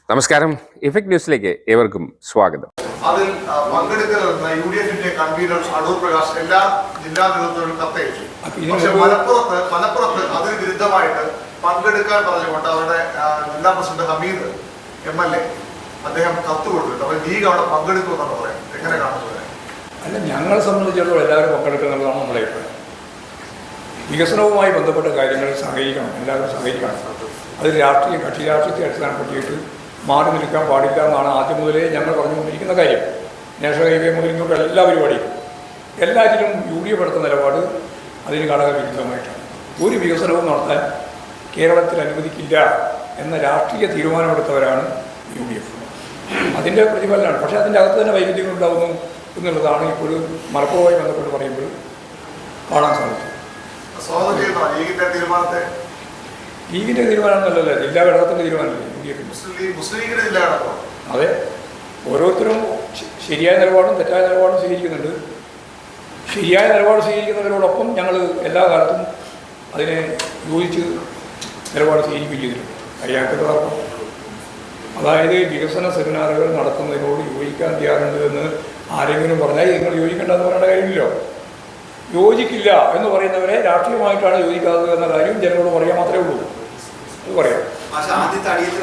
നമസ്കാരം. ഇഫക്ട് ന്യൂസിലേക്ക് ഏവർക്കും സ്വാഗതം. അതിൽ പങ്കെടുക്കലെന്ന UDF കൺവീനർ അടൂർ പ്രകാശ് എല്ലാ ജില്ലാ നേതൃത്വങ്ങളും കത്തയച്ചു. പക്ഷെ മലപ്പുറത്ത് അതിന് വിരുദ്ധമായിട്ട് പങ്കെടുക്കാൻ പറഞ്ഞുകൊണ്ട് അവരുടെ ജില്ലാ പ്രസിഡന്റ് ഹമീദ് MLA അദ്ദേഹം കത്ത് കൊടുത്തിട്ട് അപ്പോൾ ലീഗ് അവിടെ പങ്കെടുക്കുമെന്നാണ് പറയാം. എങ്ങനെ കാണുന്നത്? അല്ല, ഞങ്ങളെ സംബന്ധിച്ചിടത്തോളം എല്ലാവരും പങ്കെടുക്കുന്നുള്ളതാണ് നമ്മുടെ അഭിപ്രായം. വികസനവുമായി ബന്ധപ്പെട്ട കാര്യങ്ങളിൽ സഹകരിക്കണം, എല്ലാവരും സഹകരിക്കണം. അത് കക്ഷി രാഷ്ട്രീയത്തെ അടിസ്ഥാനപ്പെടുത്തിയിട്ട് മാറി നിൽക്കാൻ പാടില്ല എന്നാണ് ആദ്യം മുതലേ ഞങ്ങൾ പറഞ്ഞുകൊണ്ടിരിക്കുന്ന കാര്യം. നാഷണൽ ഹൈവേ മുതൽ ഇങ്ങോട്ട് എല്ലാ പരിപാടിയും എല്ലാറ്റിലും UDF എടുത്ത നിലപാട് അതിന് ഘടകവിരുദ്ധമായിട്ടാണ്. ഒരു വികസനവും നടത്താൻ കേരളത്തിൽ അനുവദിക്കില്ല എന്ന രാഷ്ട്രീയ തീരുമാനമെടുത്തവരാണ് UDF. അതിൻ്റെ പ്രതിഫലനമാണ്. പക്ഷേ അതിൻ്റെ അകത്ത് തന്നെ വൈരുദ്ധ്യങ്ങൾ ഉണ്ടാകുന്നു എന്നുള്ളതാണ് ഇപ്പോഴും മലപ്പുറവുമായി ബന്ധപ്പെട്ട് പറയുമ്പോൾ കാണാൻ സാധിക്കും. ലീഗിൻ്റെ തീരുമാനമൊന്നുമല്ലല്ലോ, ജില്ലാ ഘടകത്തിൻ്റെ തീരുമാനമല്ലേ UDF. അതെ, ഓരോരുത്തരും ശരിയായ നിലപാടും തെറ്റായ നിലപാടും സ്വീകരിക്കുന്നുണ്ട്. ശരിയായ നിലപാട് സ്വീകരിക്കുന്നവരോടൊപ്പം ഞങ്ങൾ എല്ലാ കാലത്തും അതിനെ യോജിച്ച് നിലപാട് സ്വീകരിക്കുകയും ചെയ്തിട്ടുണ്ട്. കഴിയാത്തവർക്കും അതായത് വികസന സെമിനാറുകൾ നടത്തുന്നതിനോട് യോജിക്കാൻ തയ്യാറുണ്ട് എന്ന് ആരെങ്കിലും പറഞ്ഞാൽ നിങ്ങൾ യോജിക്കേണ്ടെന്ന് പറയേണ്ട കാര്യമില്ലല്ലോ. യോജിക്കില്ല എന്ന് പറയുന്നവരെ രാഷ്ട്രീയമായിട്ടാണ് യോജിക്കാത്തത് എന്ന കാര്യം ജനങ്ങളോട് പറയാൻ മാത്രമേ ഉള്ളൂ. അത് പറയാം. തെറ്റായിപ്പോയി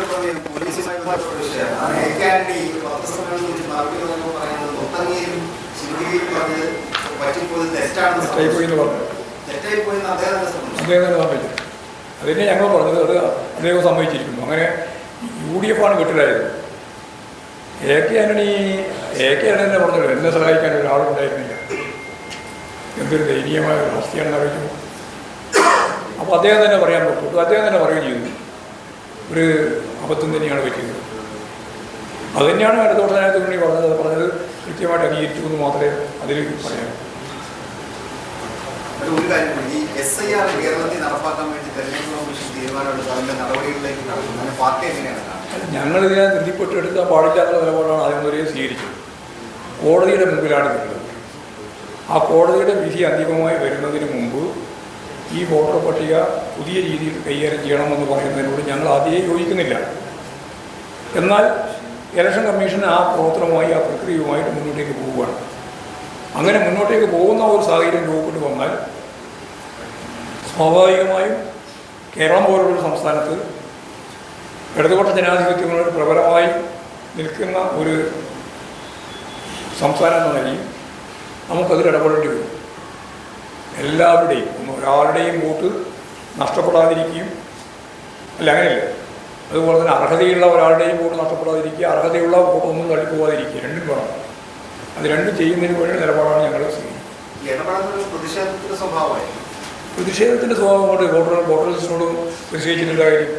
എന്ന് പറഞ്ഞു അദ്ദേഹം തന്നെ സമ്മതിച്ചു. അതിനെ ഞങ്ങൾ പറഞ്ഞത് അത് അദ്ദേഹം സമ്മതിച്ചിരിക്കുന്നു. അങ്ങനെ UDF ആണ് കെട്ടിലായത്. AK ആന്റണി തന്നെ പറഞ്ഞല്ലോ, എന്നെ സഹായിക്കാൻ ഒരാളുണ്ടായിരുന്നില്ല. എന്തൊരു ദയനീയമായ അവസ്ഥയാണെന്ന് അറിയിച്ചു. അപ്പോൾ അദ്ദേഹം തന്നെ പറയാൻ പറ്റുള്ളൂ. അദ്ദേഹം തന്നെ പറയുകയും ചെയ്തു, ഒരു അബദ്ധം തന്നെയാണ് പറ്റിയത്. അത് തന്നെയാണ് അടുത്ത വർഷത്തിനുവേണ്ടി പറഞ്ഞത് കൃത്യമായിട്ട് അംഗീകരിച്ചു എന്ന് മാത്രമേ അതിൽ പറയാൻ. ഒരു കാര്യം, ഈ SIR കേരളത്തിൽ നടപ്പാക്കാൻ വേണ്ടി തെരഞ്ഞെടുപ്പ് കമ്മീഷൻ തീരുമാനമെടുത്ത് അതിൻ്റെ നടപടികളിലേക്ക് നടത്തുന്നതിന് പാർട്ടി എങ്ങനെയാണ് കാണുന്നത്? ഞങ്ങളിതിനെ ധൃതിപ്പെട്ട് എടുക്കാൻ പാടില്ല എന്നുള്ള നിലപാടാണ് ആദ്യം മുതലേ സ്വീകരിച്ചത്. കോടതിയുടെ മുമ്പിലാണ് നിൽക്കുന്നത്. ആ കോടതിയുടെ വിധി അന്തിമമായി വരുന്നതിന് മുമ്പ് ഈ വോട്ടർ പട്ടിക പുതിയ രീതിയിൽ കൈകാര്യം ചെയ്യണമെന്ന് പറയുന്നതിനോട് ഞങ്ങൾ ആദ്യമേ യോജിക്കുന്നില്ല. എന്നാൽ ഇലക്ഷൻ കമ്മീഷൻ ആ പ്രവർത്തനവുമായി ആ പ്രക്രിയയുമായിട്ട് മുന്നോട്ടേക്ക് പോവുകയാണ്. അങ്ങനെ മുന്നോട്ടേക്ക് പോകുന്ന ഒരു സാഹചര്യം രൂപപ്പെട്ടു വന്നാൽ സ്വാഭാവികമായും കേരളം പോലുള്ളൊരു സംസ്ഥാനത്ത് ഇടതുപക്ഷ ജനാധിപത്യങ്ങളോട് പ്രബലമായി നിൽക്കുന്ന ഒരു സംസ്ഥാനം എന്ന നിലയിൽ നമുക്കതിൽ ഇടപെടേണ്ടി വരും. എല്ലാവരുടെയും ഒരാളുടെയും വോട്ട് നഷ്ടപ്പെടാതിരിക്കുകയും അല്ല, അങ്ങനെയല്ലേ. അതുപോലെ തന്നെ അർഹതയുള്ള ഒരാളുടെയും വോട്ട് നഷ്ടപ്പെടാതിരിക്കുക, അർഹതയുള്ള വോട്ട് ഒന്നും തള്ളിപ്പോകാതിരിക്കുക, രണ്ടും വേണം. അത് രണ്ടും ചെയ്യുന്നതിന് വേണ്ടി നിലപാടാണ് ഞങ്ങൾ സ്വീകരിക്കുന്നത്. പ്രതിഷേധത്തിൻ്റെ സ്വഭാവം കൊണ്ട് വോട്ടേഴ്സിനോട് പ്രതിഷേധിച്ചിട്ടുള്ള കാര്യം,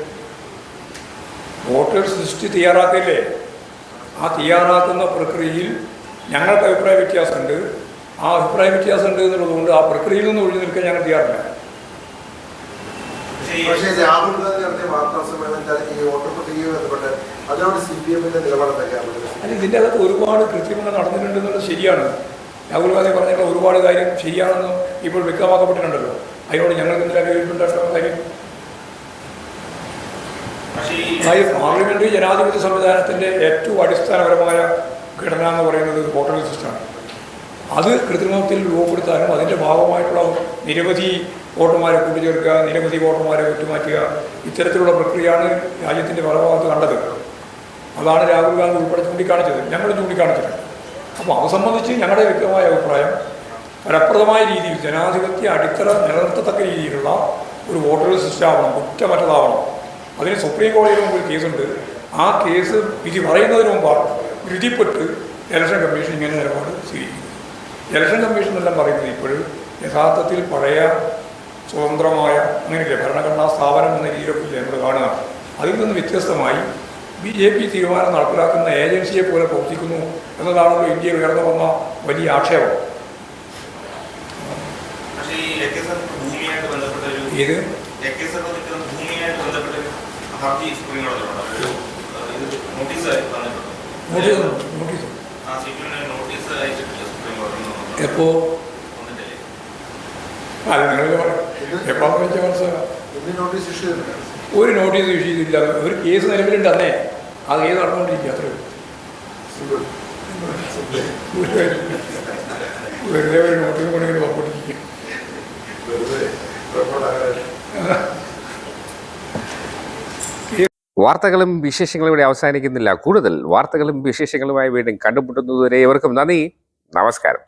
വോട്ടേഴ്സ് ലിസ്റ്റ് തയ്യാറാക്കില്ലേ, ആ തയ്യാറാക്കുന്ന പ്രക്രിയയിൽ ഞങ്ങൾക്ക് അഭിപ്രായ വ്യത്യാസമുണ്ട്. ആ അഭിപ്രായ വ്യത്യാസം ഉണ്ട് എന്നുള്ളതുകൊണ്ട് ആ പ്രക്രിയയിൽ നിന്ന് ഒഴിഞ്ഞു നിൽക്കാൻ ഞങ്ങൾ തയ്യാറില്ല. പക്ഷേ രാഹുൽ ഗാന്ധി നടത്തിയ വാർത്താ സമ്മേളനത്തിൽ ഈ വോട്ടർ പട്ടികയുമായി ബന്ധപ്പെട്ട് അതിനോട് CPM-ന്റെ നിലപാടെന്തൊക്കെയാണ്? അല്ല, ഇതിൻ്റെ അകത്ത് ഒരുപാട് കൃത്രിമങ്ങൾ നടന്നിട്ടുണ്ടെന്നുള്ളത് ശരിയാണ്. രാഹുൽ ഗാന്ധി പറഞ്ഞിട്ടുള്ള ഒരുപാട് കാര്യം ശരിയാണെന്ന് ഇപ്പോൾ വ്യക്തമാക്കപ്പെട്ടിട്ടുണ്ടല്ലോ. അതിനോട് ഞങ്ങൾക്ക് എന്തെങ്കിലും അഭിപ്രായപ്പെട്ട കാര്യം, അതായത് പാർലമെൻ്ററി ജനാധിപത്യ സംവിധാനത്തിൻ്റെ ഏറ്റവും അടിസ്ഥാനപരമായ ഘടന എന്ന് പറയുന്നത് വോട്ടർ ലിസ്റ്റാണ്. അത് കൃത്രിമത്തിൽ രൂപപ്പെടുത്താനും അതിൻ്റെ ഭാഗമായിട്ടുള്ള നിരവധി വോട്ടർമാരെ കൂട്ടിച്ചേർക്കുക, നിരവധി വോട്ടർമാരെ വിട്ടുമാറ്റുക, ഇത്തരത്തിലുള്ള പ്രക്രിയയാണ് രാജ്യത്തിൻ്റെ പല ഭാഗത്ത് കണ്ടത്. അതാണ് രാഹുൽ ഗാന്ധി ഉൾപ്പെടെ ചൂണ്ടിക്കാണിച്ചത്, ഞങ്ങളും ചൂണ്ടിക്കാണിച്ചിട്ടുണ്ട്. അപ്പോൾ അത് സംബന്ധിച്ച് ഞങ്ങളുടെ വ്യക്തമായ അഭിപ്രായം, ഫലപ്രദമായ രീതിയിൽ ജനാധിപത്യ അടിത്തറ നിലനിർത്തത്തക്ക രീതിയിലുള്ള ഒരു വോട്ടർ ലിസ്റ്റ് ആവണം, കുറ്റമറ്റതാവണം. അതിന് സുപ്രീം കോടതിയുടെ മുമ്പ് ഒരു കേസുണ്ട്. ആ കേസ് വിധി പറയുന്നതിന് മുമ്പാണ് വിധിപ്പെട്ട് ഇലക്ഷൻ കമ്മീഷൻ ഇങ്ങനെ നിലപാട് സ്വീകരിക്കുന്നത്. ഇലക്ഷൻ കമ്മീഷൻ എന്നെല്ലാം പറയുന്നത് ഇപ്പോഴും യഥാർത്ഥത്തിൽ പഴയ സ്വതന്ത്രമായ അങ്ങനെയല്ലേ ഭരണഘടനാ സ്ഥാപനം എന്ന രീതിയിലൊക്കെ നമ്മൾ കാണുക. അതിൽ നിന്ന് വ്യത്യസ്തമായി BJP തീരുമാനം നടപ്പിലാക്കുന്ന ഏജൻസിയെ പോലെ പ്രവർത്തിക്കുന്നു എന്നതാണല്ലോ ഇന്ത്യയിൽ ഉയർന്നു വന്ന വലിയ ആക്ഷേപം. ഇത് എപ്പോ അല്ല നിങ്ങൾ എപ്പോഴാണെന്ന് വെച്ചാൽ മനസ്സിലാക്കാം. ഒരു നോട്ടീസ് ഇഷ്യൂ ചെയ്തില്ല. ഒരു കേസ് നിലവിലുണ്ട്. അന്നേ അത് ഏത് നടന്നുകൊണ്ടിരിക്കുക അത്രയും വെറുതെ ഒരു നോട്ടിന് കൊണ്ടിങ്ങനെ പുറപ്പെട്ടിരിക്കുക. വാർത്തകളും വിശേഷങ്ങളും ഇവിടെ അവസാനിക്കുന്നില്ല. കൂടുതൽ വാർത്തകളും വിശേഷങ്ങളുമായി വീണ്ടും കണ്ടുമുട്ടുന്നതുവരെ ഏവർക്കും നന്ദി, നമസ്കാരം.